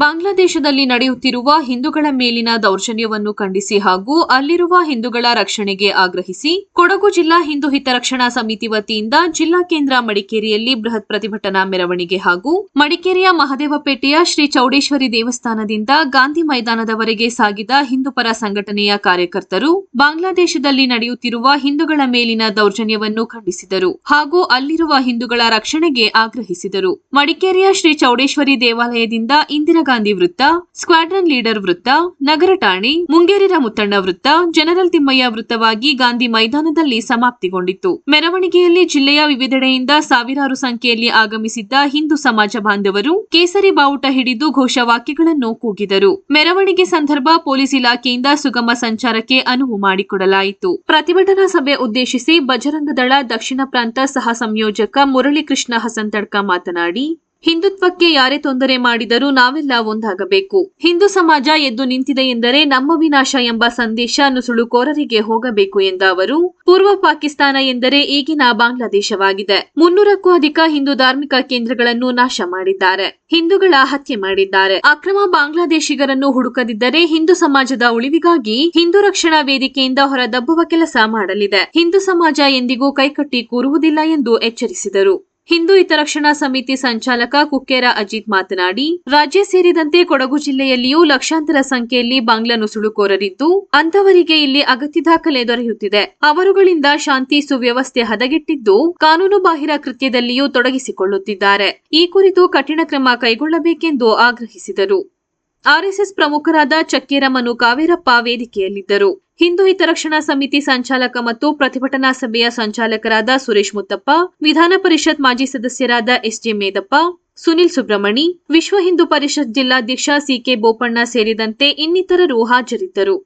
ಬಾಂಗ್ಲಾದೇಶದಲ್ಲಿ ನಡೆಯುತ್ತಿರುವ ಹಿಂದೂಗಳ ಮೇಲಿನ ದೌರ್ಜನ್ಯವನ್ನು ಖಂಡಿಸಿ ಹಾಗೂ ಅಲ್ಲಿರುವ ಹಿಂದೂಗಳ ರಕ್ಷಣೆಗೆ ಆಗ್ರಹಿಸಿ ಕೊಡಗು ಜಿಲ್ಲಾ ಹಿಂದೂ ಹಿತರಕ್ಷಣಾ ಸಮಿತಿ ವತಿಯಿಂದ ಜಿಲ್ಲಾ ಕೇಂದ್ರ ಮಡಿಕೇರಿಯಲ್ಲಿ ಬೃಹತ್ ಪ್ರತಿಭಟನಾ ಮೆರವಣಿಗೆ ಹಾಗೂ ಮಡಿಕೇರಿಯ ಮಹದೇವಪೇಟೆಯ ಶ್ರೀ ಚೌಡೇಶ್ವರಿ ದೇವಸ್ಥಾನದಿಂದ ಗಾಂಧಿ ಮೈದಾನದವರೆಗೆ ಸಾಗಿದ ಹಿಂದೂಪರ ಸಂಘಟನೆಯ ಕಾರ್ಯಕರ್ತರು ಬಾಂಗ್ಲಾದೇಶದಲ್ಲಿ ನಡೆಯುತ್ತಿರುವ ಹಿಂದೂಗಳ ಮೇಲಿನ ದೌರ್ಜನ್ಯವನ್ನು ಖಂಡಿಸಿದರು ಹಾಗೂ ಅಲ್ಲಿರುವ ಹಿಂದೂಗಳ ರಕ್ಷಣೆಗೆ ಆಗ್ರಹಿಸಿದರು. ಮಡಿಕೇರಿಯ ಶ್ರೀ ಚೌಡೇಶ್ವರಿ ದೇವಾಲಯದಿಂದ ಇಂದಿರಾ ಗಾಂಧಿ ವೃತ್ತ, ಸ್ಕ್ವಾಡ್ರನ್ ಲೀಡರ್ ವೃತ್ತ, ನಗರ ಠಾಣೆ, ಮುಂಗೇರಿರ ಮುತ್ತಣ್ಣ ವೃತ್ತ, ಜನರಲ್ ತಿಮ್ಮಯ್ಯ ವೃತ್ತವಾಗಿ ಗಾಂಧಿ ಮೈದಾನದಲ್ಲಿ ಸಮಾಪ್ತಿಗೊಂಡಿತ್ತು. ಮೆರವಣಿಗೆಯಲ್ಲಿ ಜಿಲ್ಲೆಯ ವಿವಿಧೆಡೆಯಿಂದ ಸಾವಿರಾರು ಸಂಖ್ಯೆಯಲ್ಲಿ ಆಗಮಿಸಿದ್ದ ಹಿಂದೂ ಸಮಾಜ ಬಾಂಧವರು ಕೇಸರಿ ಬಾವುಟ ಹಿಡಿದು ಘೋಷವಾಕ್ಯಗಳನ್ನು ಕೂಗಿದರು. ಮೆರವಣಿಗೆ ಸಂದರ್ಭ ಪೊಲೀಸ್ ಇಲಾಖೆಯಿಂದ ಸುಗಮ ಸಂಚಾರಕ್ಕೆ ಅನುವು ಮಾಡಿಕೊಡಲಾಯಿತು. ಪ್ರತಿಭಟನಾ ಸಭೆ ಉದ್ದೇಶಿಸಿ ಬಜರಂಗದಳ ದಕ್ಷಿಣ ಪ್ರಾಂತ ಸಹ ಸಂಯೋಜಕ ಮುರಳೀಕೃಷ್ಣ ಹಸಂತಡ್ಕ ಮಾತನಾಡಿ, ಹಿಂದುತ್ವಕ್ಕೆ ಯಾರೇ ತೊಂದರೆ ಮಾಡಿದರೂ ನಾವೆಲ್ಲ ಒಂದಾಗಬೇಕು. ಹಿಂದೂ ಸಮಾಜ ಎದ್ದು ನಿಂತಿದೆ ಎಂದರೆ ನಮ್ಮ ವಿನಾಶ ಎಂಬ ಸಂದೇಶ ನುಸುಳುಕೋರರಿಗೆ ಹೋಗಬೇಕು ಎಂದ ಅವರು, ಪೂರ್ವ ಪಾಕಿಸ್ತಾನ ಎಂದರೆ ಈಗಿನ ಬಾಂಗ್ಲಾದೇಶವಾಗಿದೆ. 300ಕ್ಕೂ ಅಧಿಕ ಹಿಂದೂ ಧಾರ್ಮಿಕ ಕೇಂದ್ರಗಳನ್ನು ನಾಶ ಮಾಡಿದ್ದಾರೆ. ಹಿಂದೂಗಳ ಹತ್ಯೆ ಮಾಡಿದ್ದಾರೆ. ಅಕ್ರಮ ಬಾಂಗ್ಲಾದೇಶಿಗರನ್ನು ಹುಡುಕದಿದ್ದರೆ ಹಿಂದೂ ಸಮಾಜದ ಉಳಿವಿಗಾಗಿ ಹಿಂದೂ ರಕ್ಷಣಾ ವೇದಿಕೆಯಿಂದ ಹೊರದಬ್ಬುವ ಕೆಲಸ ಮಾಡಲಿದೆ. ಹಿಂದೂ ಸಮಾಜ ಎಂದಿಗೂ ಕೈಕಟ್ಟಿ ಕೂರುವುದಿಲ್ಲ ಎಂದು ಎಚ್ಚರಿಸಿದರು. ಹಿಂದೂ ಹಿತರಕ್ಷಣಾ ಸಮಿತಿ ಸಂಚಾಲಕ ಕುಕ್ಕೇರ ಅಜಿತ್ ಮಾತನಾಡಿ, ರಾಜ್ಯ ಸೇರಿದಂತೆ ಕೊಡಗು ಜಿಲ್ಲೆಯಲ್ಲಿಯೂ ಲಕ್ಷಾಂತರ ಸಂಖ್ಯೆಯಲ್ಲಿ ಬಾಂಗ್ಲಾ ನುಸುಳುಕೋರರಿದ್ದು ಅಂತವರಿಗೆ ಇಲ್ಲಿ ಅಗತ್ಯ ದಾಖಲೆ ದೊರೆಯುತ್ತಿದೆ. ಅವರುಗಳಿಂದ ಶಾಂತಿ ಸುವ್ಯವಸ್ಥೆ ಹದಗೆಟ್ಟಿದ್ದು ಕಾನೂನು ಬಾಹಿರ ಕೃತ್ಯದಲ್ಲಿಯೂ ತೊಡಗಿಸಿಕೊಳ್ಳುತ್ತಿದ್ದಾರೆ. ಈ ಕುರಿತು ಕಠಿಣ ಕ್ರಮ ಕೈಗೊಳ್ಳಬೇಕೆಂದು ಆಗ್ರಹಿಸಿದರು. ಆರ್ಎಸ್ಎಸ್ ಪ್ರಮುಖರಾದ ಚಕ್ಕೇರ ಮನು ಕಾವೇರಪ್ಪ ವೇದಿಕೆಯಲ್ಲಿದ್ದರು. ಹಿಂದೂ ಹಿತರಕ್ಷಣಾ ಸಮಿತಿ ಸಂಚಾಲಕ ಮತ್ತು ಪ್ರತಿಭಟನಾ ಸಭೆಯ ಸಂಚಾಲಕರಾದ ಸುರೇಶ್ ಮುತ್ತಪ್ಪ, ವಿಧಾನ ಪರಿಷತ್ ಮಾಜಿ ಸದಸ್ಯರಾದ ಎಸ್ಜೆ ಮೇದಪ್ಪ, ಸುನಿಲ್ ಸುಬ್ರಹ್ಮಣಿ, ವಿಶ್ವ ಹಿಂದೂ ಪರಿಷತ್ ಜಿಲ್ಲಾಧ್ಯಕ್ಷ ಸಿಕೆ ಬೋಪಣ್ಣ ಸೇರಿದಂತೆ ಇನ್ನಿತರರು ಹಾಜರಿದ್ದರು.